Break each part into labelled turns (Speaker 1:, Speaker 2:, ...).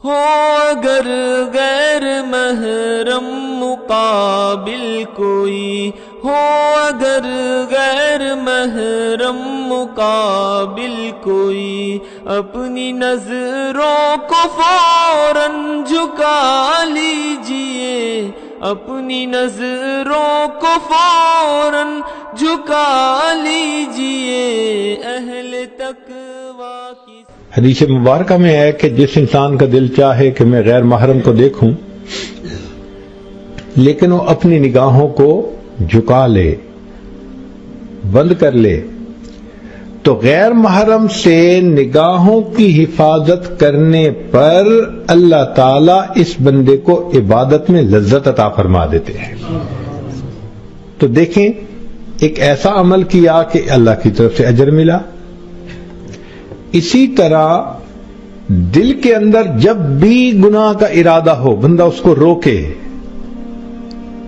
Speaker 1: ہو اگر غیر محرم مقابل کوئی، ہو اگر غیر محرم مقابل کوئی، اپنی نظروں کو فوراً جھکا لیجئے، اپنی نظروں کو فوراً جھکا لیجئے، اہل تقویٰ کی۔
Speaker 2: حدیث مبارکہ میں ہے کہ جس انسان کا دل چاہے کہ میں غیر محرم کو دیکھوں لیکن وہ اپنی نگاہوں کو جھکا لے، بند کر لے، تو غیر محرم سے نگاہوں کی حفاظت کرنے پر اللہ تعالیٰ اس بندے کو عبادت میں لذت عطا فرما دیتے ہیں۔ تو دیکھیں، ایک ایسا عمل کیا کہ اللہ کی طرف سے اجر ملا۔ اسی طرح دل کے اندر جب بھی گناہ کا ارادہ ہو، بندہ اس کو روکے،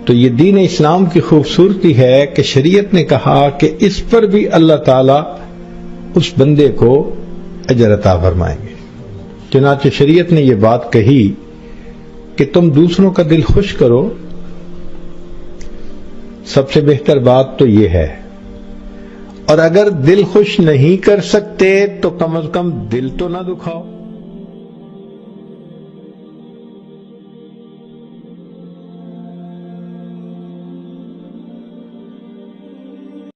Speaker 2: تو یہ دین اسلام کی خوبصورتی ہے کہ شریعت نے کہا کہ اس پر بھی اللہ تعالیٰ اس بندے کو اجر عطا فرمائیں گے۔ چنانچہ شریعت نے یہ بات کہی کہ تم دوسروں کا دل خوش کرو، سب سے بہتر بات تو یہ ہے، اور اگر دل خوش نہیں کر سکتے تو کم از کم دل تو نہ دکھاؤ۔